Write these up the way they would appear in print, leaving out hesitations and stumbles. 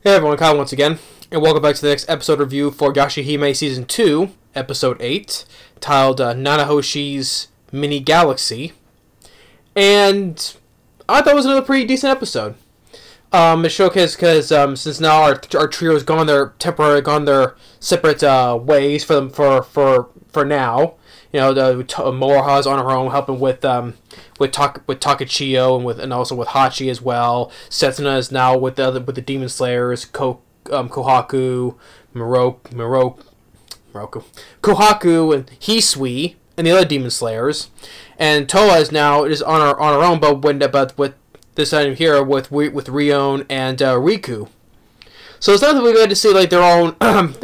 Hey everyone, Kyle once again, and welcome back to the next episode review for Yashahime Season 2, Episode 8, titled Nanahoshi's Mini Galaxy. And I thought it was another pretty decent episode. It showcased because since now our trio's gone their separate ways for now. You know, Moroha's on her own, helping with Takachio and also with Hachi as well. Setsuna is now with the Demon Slayers, Kohaku, Kohaku, and Hisui, and the other Demon Slayers. And Toa is now on her own, but with this item here with Rion and Riku. So it's not that we get to see like their own,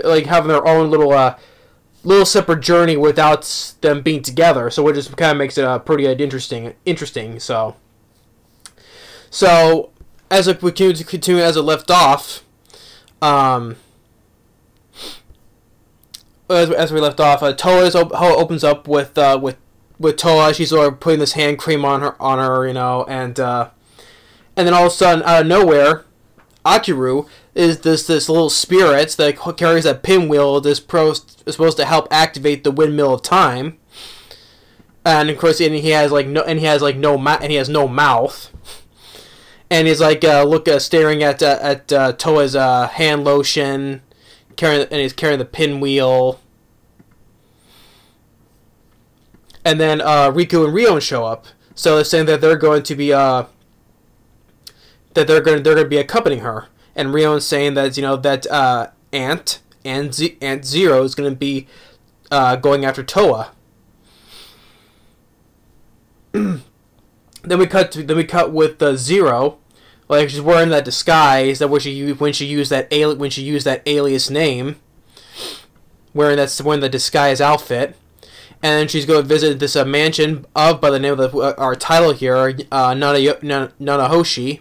like having their own little separate journey without them being together. So it just kind of makes it pretty interesting. So as we continue as it left off, as we left off, Toa opens up with Toa. She's sort of putting this hand cream on her, you know, and then all of a sudden, out of nowhere, Akiru is this little spirit that carries that pinwheel. This is supposed to help activate the windmill of time, and of course, he has no mouth, and he's like staring at Toa's hand lotion, he's carrying the pinwheel, and then Riku and Rion show up. So they're saying that they're going to be they're going to be accompanying her. And Rion's saying that, you know, that Aunt Zero is going to be going after Toa. Then we cut with Zero, like she's wearing that disguise that when she used that alias name, wearing the disguise outfit, and then she's going to visit this mansion by the name of our title here, Nanahoshi,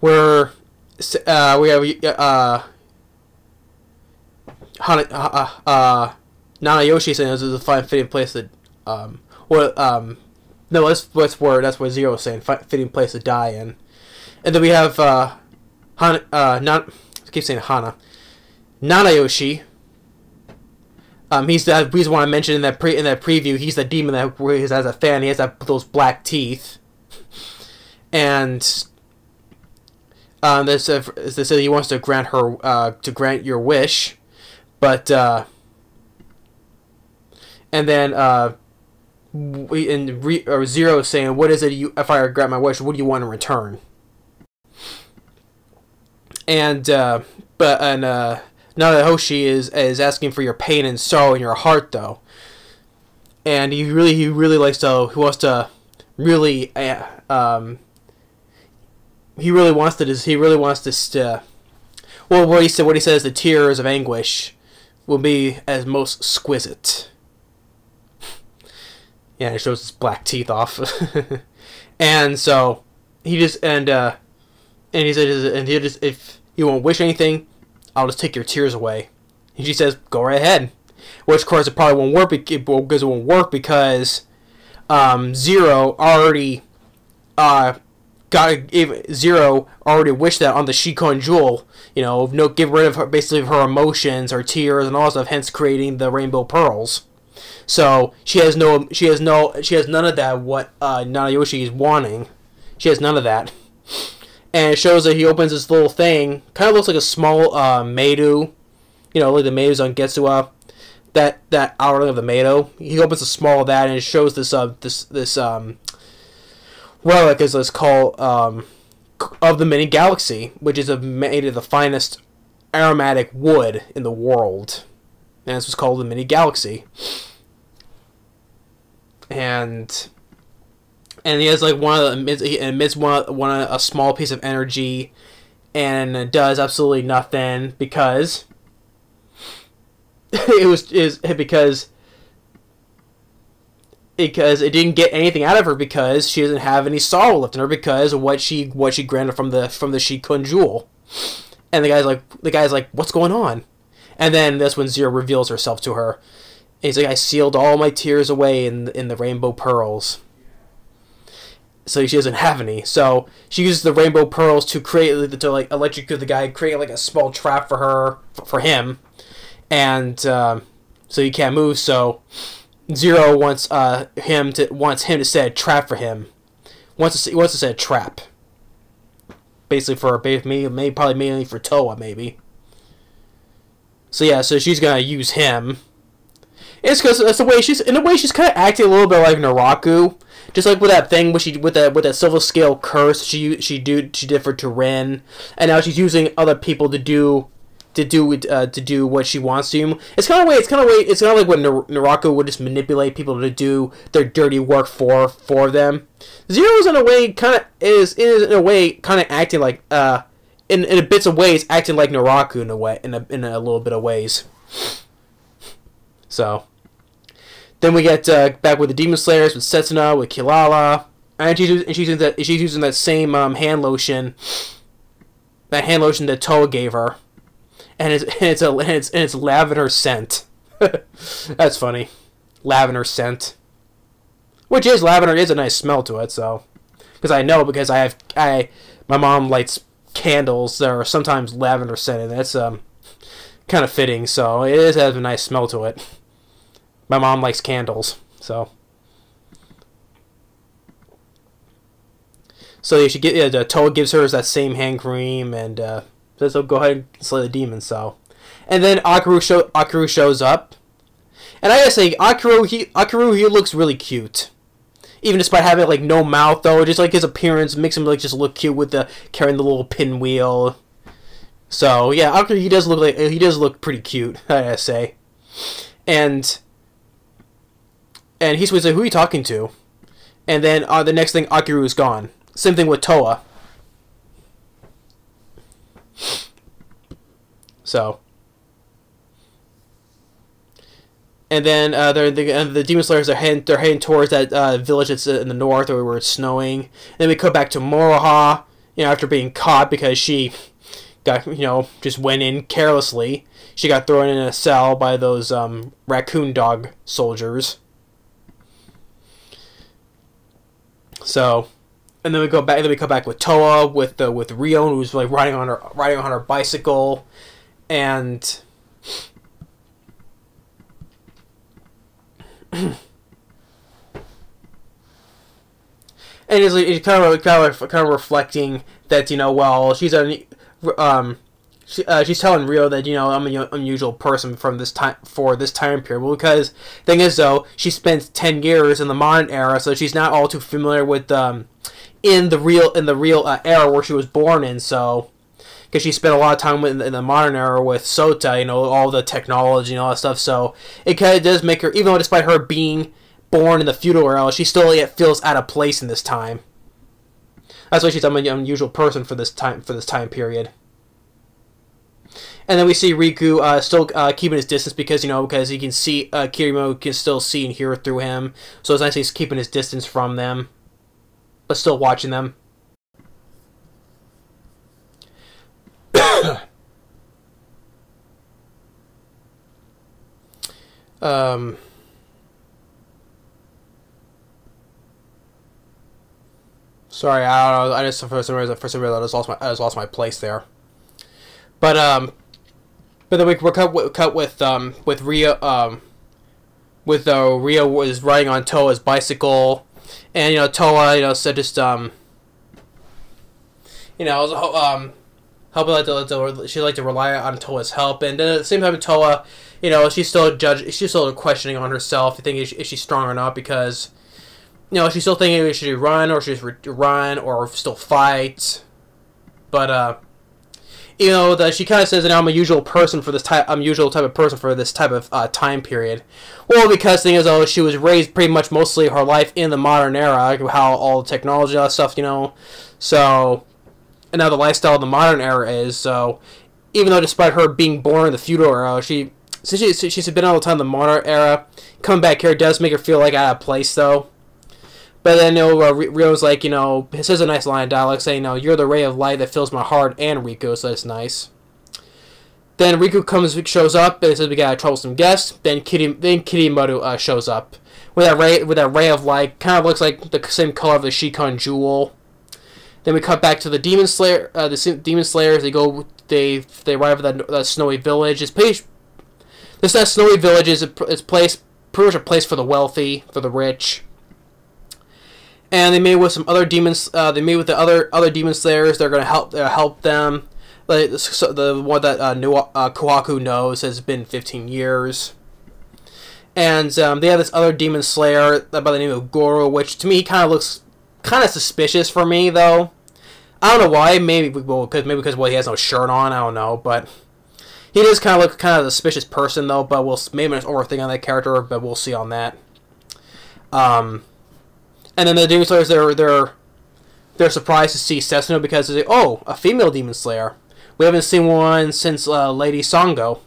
where we have Nanahoshi saying this is a fine fitting place that no, that's what Zero is saying, fitting place to die in. And then we have I keep saying Hana, Nanahoshi. He's the one I mentioned in that preview. He's the demon that has a fan. He has those black teeth, and they said he wants to grant your wish, but and then Zero is saying, "What is it? If I grant my wish, what do you want in return?" And Nanahoshi is asking for your pain and sorrow in your heart, though, and he really wants to well, what he says, the tears of anguish will be as most exquisite. Yeah, it shows his black teeth off, and so he just he said, if you won't wish anything, I'll just take your tears away. And she says, go right ahead. Which, of course, it probably won't work because Zero already Zero already wished that on the Shikon Jewel. You know, get rid of basically her emotions, her tears, and all that stuff. Hence, creating the rainbow pearls. So she has none of that. What Nanahoshi is wanting, she has none of that. And it shows that he opens this little thing. Kind of looks like a small Meidu. You know, like the Meidus on Getsuwa. That outerling of the Meidu. He opens a small of that, and it shows this relic, as it's called, of the mini galaxy, which is made of the finest aromatic wood in the world. And this was called the mini galaxy. And he has like emits a small piece of energy, and it does absolutely nothing because because it didn't get anything out of her, because she doesn't have any sorrow left in her because of what she granted from the Shikun Jewel. And the guy's like, what's going on? And then that's when Zero reveals herself to her. And he's like, I sealed all my tears away in the rainbow pearls. so she doesn't have any. So she uses the rainbow pearls to like electrocute the guy, create like a small trap for him, and so he can't move. So Zero wants him to set a trap for him. He wants to set a trap. Basically for maybe probably mainly for Toa maybe. So yeah, so she's gonna use him. It's because that's the way she's kind of acting a little bit like Naraku, just like with that thing with that silver scale curse she did for Turin, and now she's using other people to do what she wants to. It's kind of like when Naraku would just manipulate people to do their dirty work for them. Zero's in a way kind of acting like in a bits of ways acting like Naraku in a little bit of ways. So then we get back with the Demon Slayers with Setsuna, with Kilala, and she's using that same hand lotion that Toa gave her. And it's lavender scent. That's funny. Lavender scent. Lavender is a nice smell to it, so because my mom lights candles that are sometimes lavender scented. That's kind of fitting, so it has a nice smell to it. My mom likes candles, so you should get Toa gives her that same hand cream and so go ahead and slay the demon. So, and then Akuru shows up, and I gotta say, Akuru he looks really cute, even despite having like no mouth though. Just like his appearance makes him like just look cute with carrying the little pinwheel. So yeah, Akuru he does look pretty cute, I gotta say, and he's like, who are you talking to? And then the next thing, Akuru is gone. Same thing with Toa. So, and then the Demon Slayers are heading towards that village that's in the north where it's snowing. And then we cut back to Moroha, after being caught because she got just went in carelessly. She got thrown in a cell by those raccoon dog soldiers. So, and then we go back. Then we come back with Toa with Rio, who's like riding on her bicycle, and it's kind of reflecting that she's telling Rio that I'm an unusual person for this time period. Well, because thing is though, she spent 10 years in the modern era, so she's not all too familiar with in the real era where she was born in. So because she spent a lot of time in the modern era with Sota, all the technology and all that stuff. So it kind of does make her, even though despite her being born in the feudal era, she still feels out of place in this time. That's why she's an unusual person for this time period. And then we see Riku still keeping his distance because he can see Kiryu can still see and hear through him. So it's nice he's keeping his distance from them, but still watching them. Sorry, I don't know. I just for some reason I just lost my place there. But then we're cut with Rio with Rio was riding on Toa's bicycle, and Toa said just help she like to rely on Toa's help, and then at the same time Toa she's still questioning on herself, thinking is she strong or not, because she's still thinking should she run or still fight, but she kind of says that I'm a usual person for this type. I'm a usual type of person for this type of time period. Well, because thing is, she was raised pretty much mostly her life in the modern era, how all the technology, all that stuff, So, and now the lifestyle of the modern era is so. Even though, despite her being born in the feudal era, she's been all the time in the modern era. Coming back here does make her feel like out of place, though. But then Rio's like, it says a nice line of dialogue saying, you're the ray of light that fills my heart and Riku, so that's nice. Then Riku shows up and says we got a troublesome guest. Then Kirimoto shows up with that ray of light. Kind of looks like the same color of the Shikon jewel. Then we cut back to the Demon Slayer. The Demon Slayers. They arrive at that snowy village. That snowy village is pretty much a place for the wealthy, for the rich. And they meet with some other demons. They meet with the other Demon Slayers. They're gonna help them. Like the one that Kohaku knows has been 15 years. And they have this other Demon Slayer by the name of Goro, which to me looks kind of suspicious for me, though. I don't know why. Maybe because he has no shirt on. I don't know, but he does kind of look kind of a suspicious person, though. But maybe there's overthink on that character, but we'll see on that. And then the Demon Slayers, they're surprised to see Setsuna because they say, "Oh, a female Demon Slayer. We haven't seen one since Lady Sango."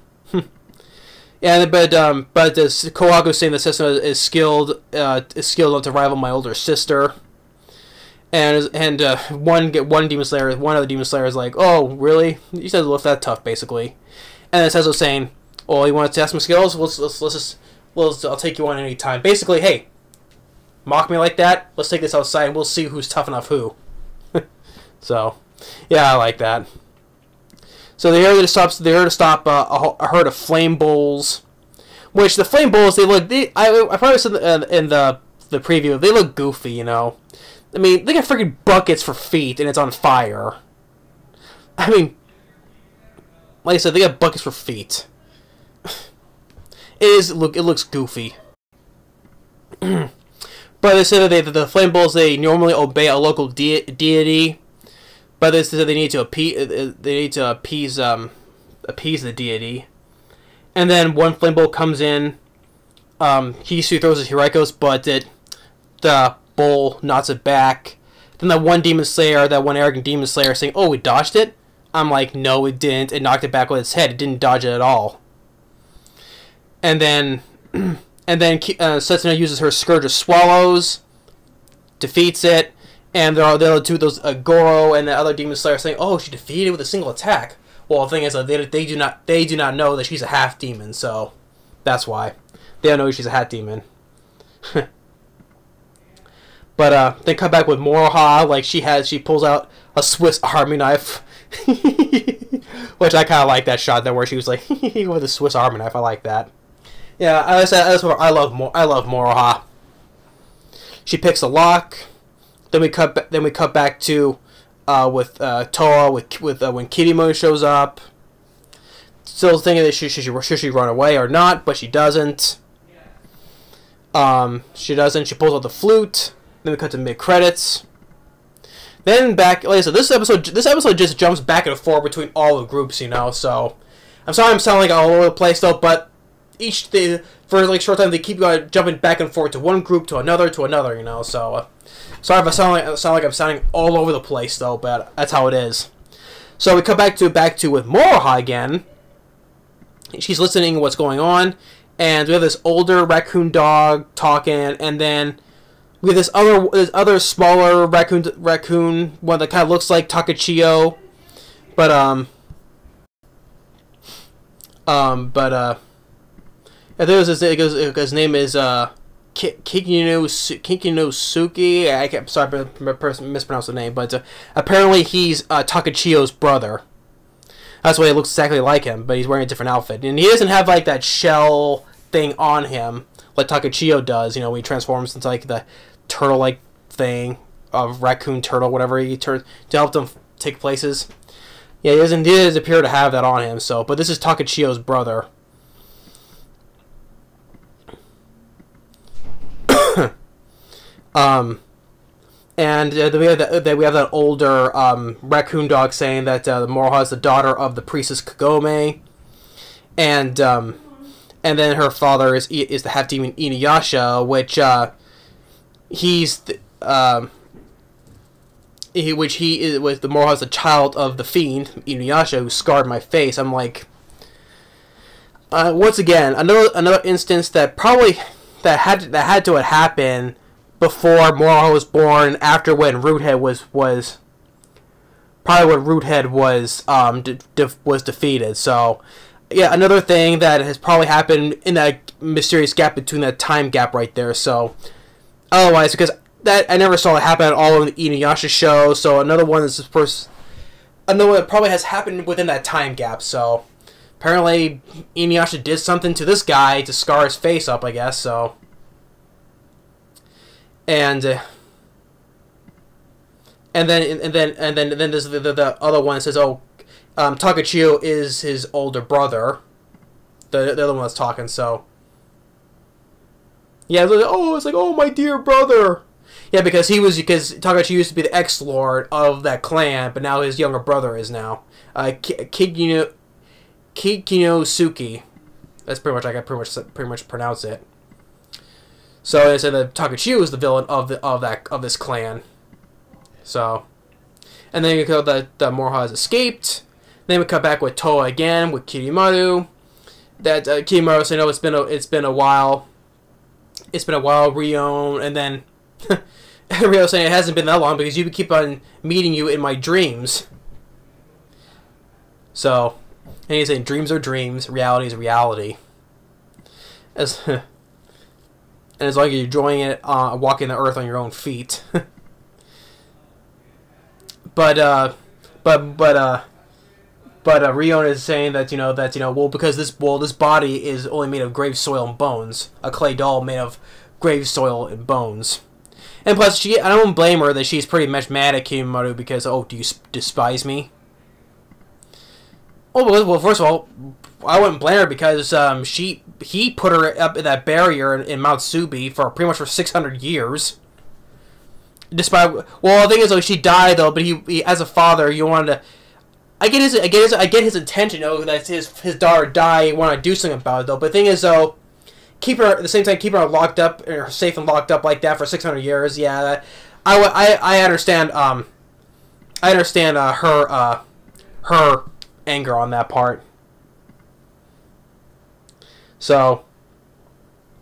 Yeah, but Kohaku's saying that Setsuna is skilled enough to rival my older sister. And one other Demon Slayer is like, "Oh, really? You said lift that tough, basically." And then Setsuna saying, "Oh, you want to test my skills? I'll take you on any time." Basically, hey, mock me like that. Let's take this outside and we'll see who's tough enough who. So, yeah, I like that. So they're here to stop a herd of flame bulls. Which the flame bulls, I probably said in the preview, they look goofy, you know. I mean, they got freaking buckets for feet and it's on fire. I mean, like I said, they got buckets for feet. It looks goofy. But they say that the flame bulls, they normally obey a local deity. But they said they need to appease the deity. And then one flame bull comes in. Hisu throws his Hirikos, but the bull knocks it back. Then that one arrogant demon slayer saying, "Oh, we dodged it?" I'm like, "No, it didn't. It knocked it back with its head. It didn't dodge it at all." And then Setsuna uses her Scourge of Swallows, defeats it. And there are two of those Goro and the other Demon Slayer saying, "Oh, she defeated with a single attack." Well, the thing is, they do not know that she's a half demon, so that's why they don't know she's a half demon. But they come back with Moroha, like she pulls out a Swiss Army knife, which I kind of like that shot there where she was like with a Swiss Army knife. I like that. Yeah, I love Moroha. She picks a lock. Then we cut back to with Toa when Kirimo shows up. Still thinking that should she run away or not, but she doesn't. She doesn't. She pulls out the flute. Then we cut to mid credits. Then back. Like I said, this episode just jumps back and forth between all the groups, you know. So I'm sorry I'm sounding like all over the place though, but for like short time they keep jumping back and forth to one group to another, you know. So. Sorry if I sound like I'm sounding all over the place, though, but that's how it is. So we come back to with Moroha again. She's listening to what's going on, and we have this older raccoon dog talking, and then we have this other smaller raccoon one that kind of looks like Takachiyo, but his name is Kikinosuke. I'm sorry if I mispronounced the name, but apparently he's Takachiyo's brother. That's why he looks exactly like him, but he's wearing a different outfit. And he doesn't have like that shell thing on him like Takachiyo does, you know, when he transforms into like the turtle-like thing of raccoon turtle, whatever he turns to help them take places. Yeah, he doesn't appear to have that on him, so, but this is Takachiyo's brother. And then we have that older raccoon dog saying that Moroha is the daughter of the priestess Kagome, and then her father is the half demon Inuyasha, which Moroha is the child of the fiend Inuyasha who scarred my face. I'm like, once again another instance that had to have happened before Moroha was born, after when Roothead was probably when Roothead was defeated. So yeah, another thing that has probably happened in that mysterious gap between that time gap right there. So otherwise, because that I never saw it happen at all in the Inuyasha show. So another one is first, another one that probably has happened within that time gap. So apparently Inuyasha did something to this guy to scar his face up, I guess. So and then there's the other one that says, oh, Takachiyo is his older brother. The other one was talking, so yeah, it's like, oh, my dear brother. Yeah, because Takachiyo used to be the ex-lord of that clan, but now his younger brother is now Kikinosuke. That's pretty much, I can pretty much pronounce it. So they said that Takachiyo is the villain of this clan. So, and then you go that Moroha has escaped. Then we cut back with Toa again with Kirimaru. That Kirimaru said, "No, it's been a while. It's been a while, Rion." And then Rion saying, "It hasn't been that long because you keep on meeting you in my dreams." So, and he's saying, "Dreams are dreams, reality is reality." As and as long as you're enjoying it, walking the earth on your own feet. But Rion is saying that because this body is only made of grave soil and bones, a clay doll made of grave soil and bones, and plus I don't blame her that she's pretty much mad at Kirimaru because, oh, do you despise me? Oh, well, first of all, I wouldn't blame her because he put her up in that barrier in Mount Subi for pretty much for 600 years. Despite, well, the thing is, though, she died though, but he as a father, you wanted to. I get his intention. Oh, that his daughter died. You want to do something about it though. But the thing is, though, keep her at the same time, keep her locked up, or safe and locked up like that for 600 years. Yeah, I understand. I understand her anger on that part. So.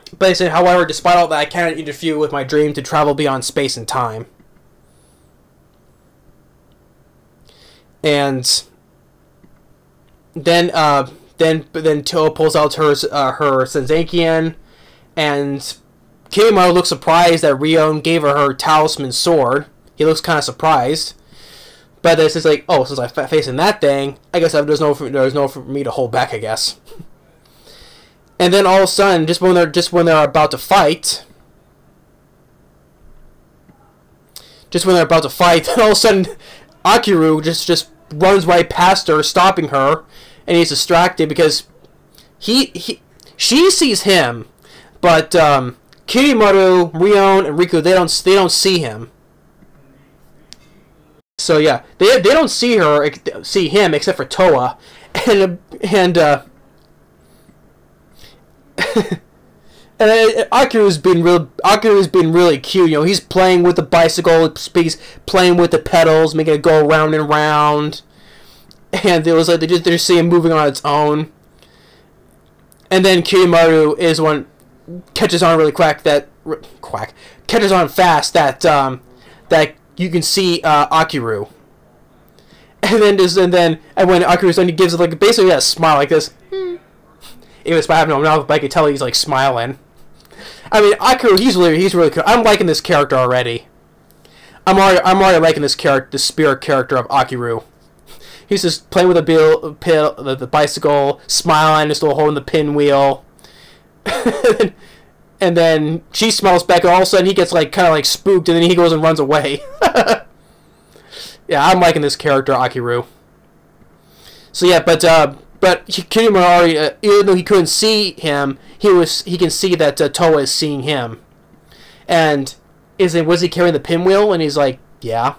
But they said, however, despite all that, I cannot interfere with my dream to travel beyond space and time. And then Toa pulls out her Senzakian, and Kirimaru looks surprised that Rion gave her talisman sword. He looks kind of surprised. But then it's like, oh, since I'm facing that thing, I guess there's no for me to hold back, I guess. And then all of a sudden, just when they're about to fight, then all of a sudden, Akiru just runs right past her, stopping her, and he's distracted because she sees him, but Kirimaru, Rion, and Riku they don't see him. So yeah, they don't see him except for Toa, and and Akiru's been really cute. He's playing with the bicycle, he's playing with the pedals, making it go round and round. And it was like they just see him moving on its own. And then Kirimaru is one catches on really catches on fast that you can see Akiru. And when Akiru's done, he gives it like basically a smile like this. Even if I have no mouth, but I can tell he's like smiling. I mean, Akiru, he's really cool. I'm liking this character already. I'm already liking this character, the spirit character of Akiru. He's just playing with the bicycle, smiling, just holding the pinwheel. And then she smiles back, and all of a sudden he gets like kind of like spooked, and then he goes and runs away. Yeah, I'm liking this character, Akiru. So yeah, but Kirimaru already, even though he couldn't see him, he can see that Toa is seeing him. And was he carrying the pinwheel? And he's like, yeah.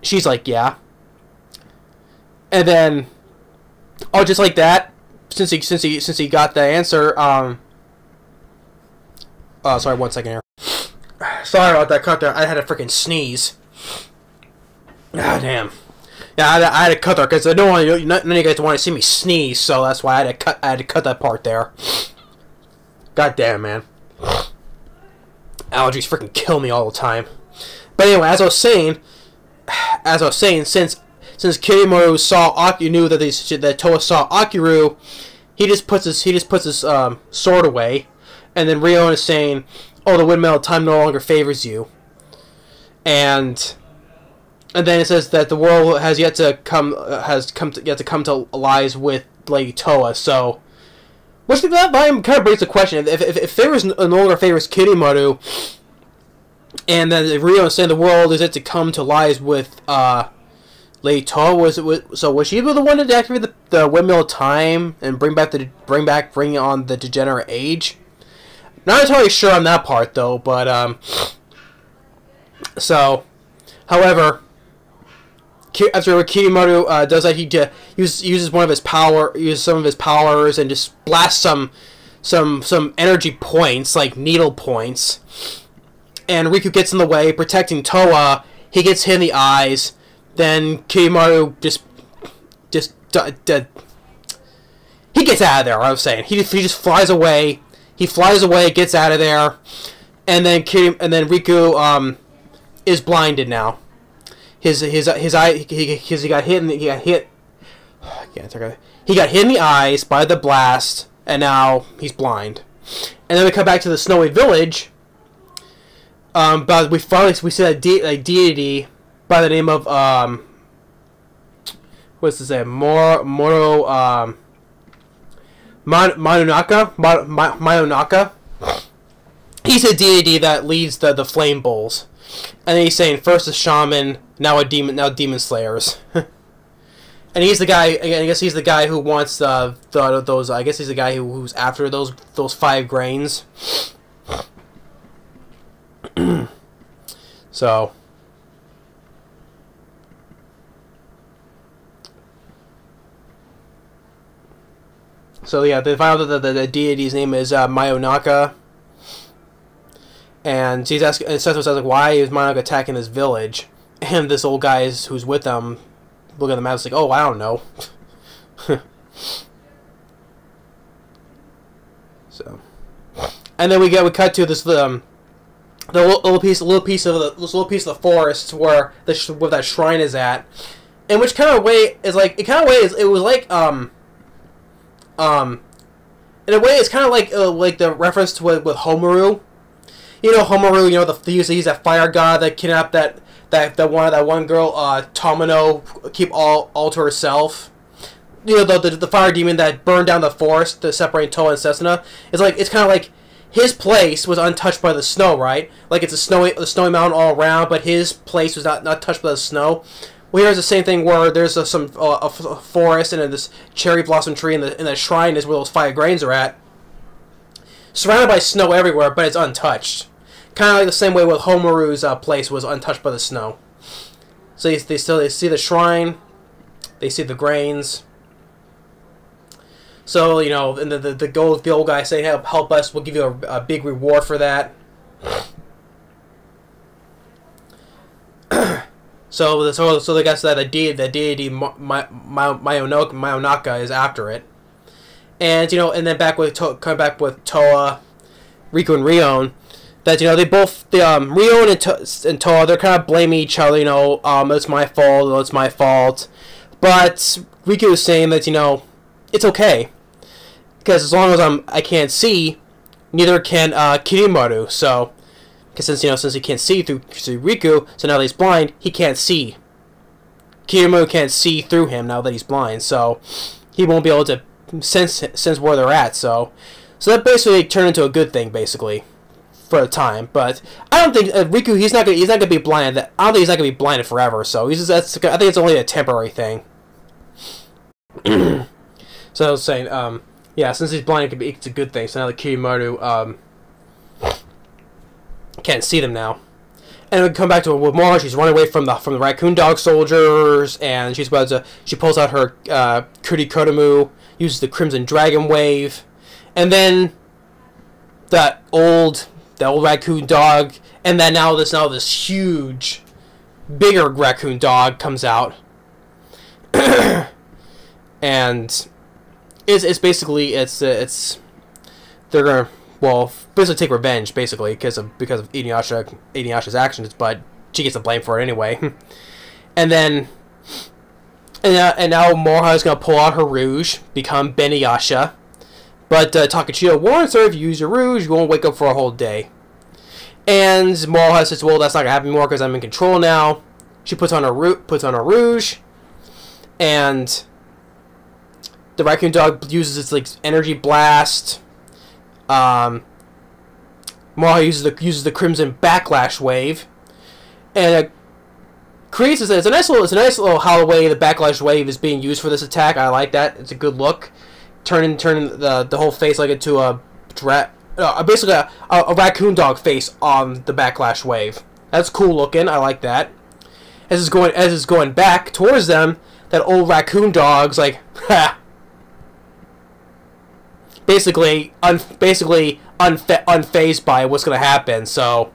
She's like, yeah. And then, oh, just like that, since he got the answer. Oh, sorry, 1 second here. Sorry about that cut there. I had a freaking sneeze. Ah, damn. Yeah, I had to cut that because none of you guys want to see me sneeze, so that's why I had to cut that part there. God damn, man. Allergies freaking kill me all the time. But anyway, as I was saying, since since Kirimoto knew that that Towa saw Akiru, he just puts his sword away, and then Rion is saying, "Oh, the windmill of time no longer favors you," and then it says that the world has yet to come to allies with Lady Towa. So, which that volume kind of brings the question: if favors no longer favors Kirimoto, and then Rion is saying the world is yet to come to allies with Lady Towa, so was she the one to activate the windmill of time and bring on the degenerate age? Not entirely sure on that part though, but so, however, after Kirimoto does that, he uses some of his powers and just blasts some energy points, like needle points, and Riku gets in the way, protecting Towa. He gets hit in the eyes. Then Kirimoto just he gets out of there. I was saying he just flies away. He flies away, gets out of there, and then Riku is blinded now. His eye he got hit in the eyes by the blast, and now he's blind. And then we come back to the snowy village. But we see a deity by the name of what's this name? Mayonaka. He's a deity that leads the flame bulls, and then he's saying first a shaman, now demon slayers. And he's the guy. I guess he's the guy who wants those. I guess he's the guy who's after those 5 grains. So. So yeah, they found out that the deity's name is Mayonaka, and he's asking. And Setsuo says like, "Why is Mayonaka attacking this village?" And this old guy who's with them, look at the map, like, "Oh, I don't know." So, and then we cut to this the little piece of the forest where that shrine is at, and which kind of way is like it was like in a way, it's kind of like the reference to with Homaru. You know Homaru. You know he's that fire god that kidnapped that one girl, Tomino, keep all to herself. You know the fire demon that burned down the forest to separate Towa and Setsuna. It's kind of like his place was untouched by the snow, right? Like it's a snowy mountain all around, but his place was not touched by the snow. Well, here's the same thing where there's a forest and this cherry blossom tree, and the shrine is where those 5 grains are at. Surrounded by snow everywhere, but it's untouched. Kind of like the same way with Homaru's place was untouched by the snow. So they see the shrine, they see the grains. So you know, and the old guy saying, "Help us, we'll give you a big reward for that." So the guy said that the deity Mayonaka is after it, and you know, and then come back with Towa, Riku, and Rion. That you know they both Rion and Towa, they're kind of blaming each other. You know, it's my fault. It's my fault. But Riku is saying that you know it's okay because as long as I can't see, neither can Kirimoto. So. Because since he can't see through Riku, so now that he's blind, he can't see. Kirimoto can't see through him now that he's blind, so he won't be able to sense where they're at. So that basically turned into a good thing, basically, for a time. But I don't think Riku he's not gonna be blinded. I don't think he's not gonna be blinded forever. So I think it's only a temporary thing. So I was saying, yeah, since he's blind, it's a good thing. So now the Kirimoto can't see them now. And we come back to with Mora. She's running away from the raccoon dog soldiers, and she pulls out her Kurikotomu, uses the Crimson Dragon Wave, and then that old raccoon dog, and then now this huge, bigger raccoon dog comes out, and it's basically they're gonna. Well, basically take revenge, basically, because of Inuyasha's actions, but she gets the blame for it anyway. And then And now Moroha is going to pull out her rouge, become Beniyasha. But Takachito warns her, if you use your rouge, you won't wake up for a whole day. And Moroha says, well, that's not going to happen anymore because I'm in control now. She puts on her rouge. And the raccoon dog uses its like energy blast. Moroha uses the crimson backlash wave. And creates this. It's a nice little how way the backlash wave is being used for this attack. I like that. It's a good look. Turning the whole face like into basically a raccoon dog face on the backlash wave. That's cool looking. I like that. As it's going back towards them, that old raccoon dog's like, ha. Basically unfazed by what's gonna happen. So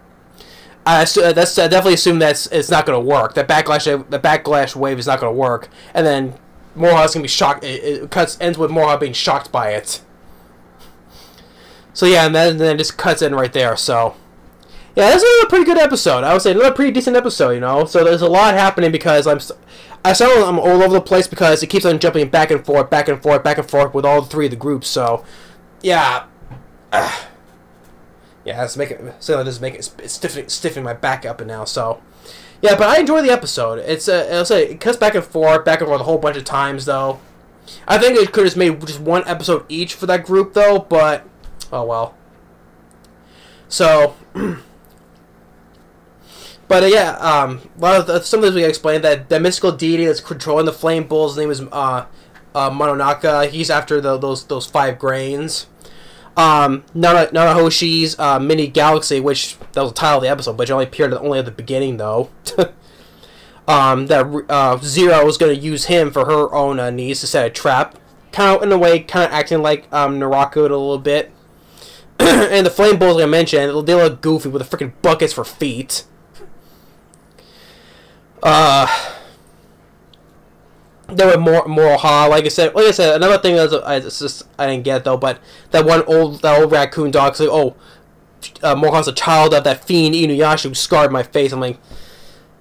I definitely assume it's not gonna work. That backlash wave is not gonna work, and then Moroha's gonna be shocked. It ends with Moroha being shocked by it. So yeah, and then it just cuts in right there. So yeah, this is a pretty good episode. I would say another pretty decent episode, you know. So there's a lot happening because I'm all over the place because it keeps on jumping back and forth with all three of the groups. So yeah, yeah, it's stiffening my back up and now. So yeah, but I enjoy the episode. It cuts back and forth a whole bunch of times though. I think it could have made just one episode each for that group though, but oh well. So. But yeah, some of this we can explain that the mystical deity that's controlling the flame bulls, his name is Mononaka. He's after those 5 grains. Nanahoshi's mini galaxy, which that was the title of the episode, but it only appeared at the beginning though. That Zero was going to use him for her own needs to set a trap, kind of in a way, kind of acting like Naraku a little bit. And the flame bulls, like I mentioned, they look goofy with the freaking buckets for feet. There were more like I said, another thing that I didn't get though, but that old raccoon dog said, "Oh, Moroha's a child of that fiend Inuyasha who scarred my face." I'm like,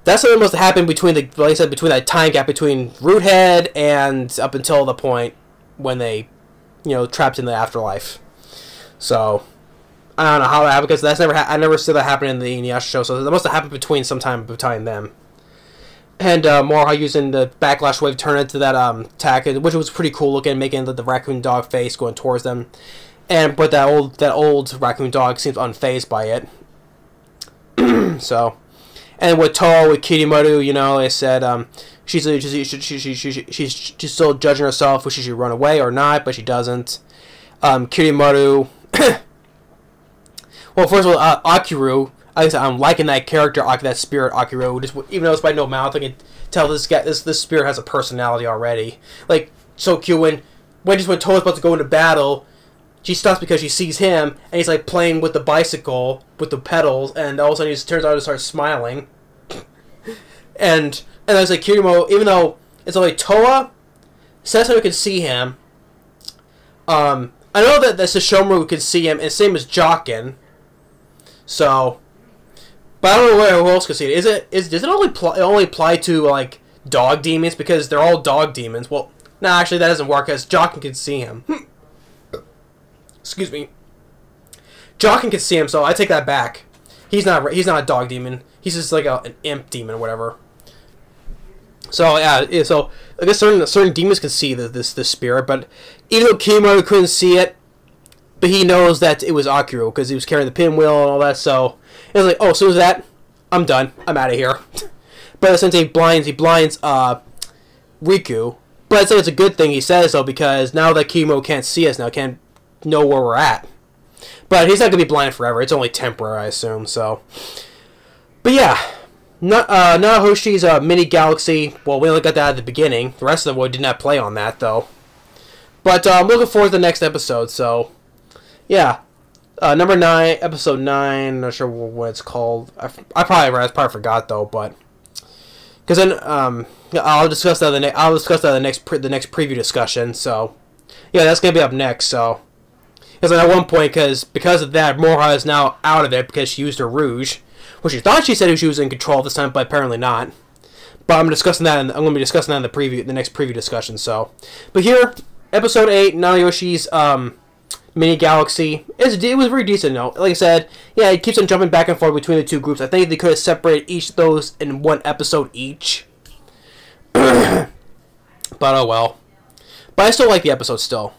that's what must have happened between between that time gap between Roothead and up until the point when they, trapped in the afterlife. So I don't know how that happened because I never saw that happen in the Inuyasha show. So that must have happened sometime between them. And Moroha using the backlash wave turn into that attack, which was pretty cool looking, making the raccoon dog face going towards them. But that old raccoon dog seems unfazed by it. So, and with Toho, with Kirimaru, they said she's still judging herself if she should run away or not, but she doesn't. Kirimaru. Well, first of all, Akiru. Like I said, I'm liking that character, that spirit Akiro. Even though it's by no mouth, I can tell this spirit has a personality already. Like, so cute when Toa's about to go into battle, she stops because she sees him, and he's like playing with the bicycle with the pedals, and all of a sudden he just turns out and starts smiling. and I was like, Kirimo, even though it's only Toa, says how we can see him. I know that the Sesshomaru can see him, and same as Jokin. So. But I don't know who else can see it. Does it only apply to like dog demons because they're all dog demons? Well, no, actually that doesn't work because Jokin can see him. Excuse me. Jokin can see him, so I take that back. He's not a dog demon. He's just like an imp demon or whatever. So yeah, so I guess certain demons can see this spirit, but even though Kirimaru couldn't see it, but he knows that it was Akiro because he was carrying the pinwheel and all that. So it's like, oh, so is that? I'm done. I'm out of here. But since he blinds Riku. But I'd say it's a good thing he says so because now that Kimo can't see us now, can't know where we're at. But he's not gonna be blind forever. It's only temporary, I assume. So, but yeah, Nanahoshi's mini galaxy. Well, we only got that at the beginning. The rest of them did not play on that though. But I'm looking forward to the next episode. So, yeah. Number 9, episode 9. Not sure what it's called. I probably forgot though, but because then I'll discuss that in the next preview discussion. So yeah, that's gonna be up next. So because at one point, because of that, Moroha is now out of it because she used her rouge, which she thought she said she was in control this time, but apparently not. But I'm discussing that. I'm going to be discussing that in the next preview discussion. So, but here, episode 8, Nanahoshi's mini galaxy. It was very decent. Though, like I said, yeah, it keeps on jumping back and forth between the two groups. I think they could have separated each of those in one episode each. But oh well. But I still like the episode still.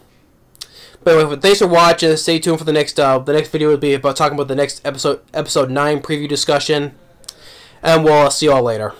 But anyway, thanks for watching. Stay tuned for the next video will be about talking about the next episode 9 preview discussion. And we'll see you all later.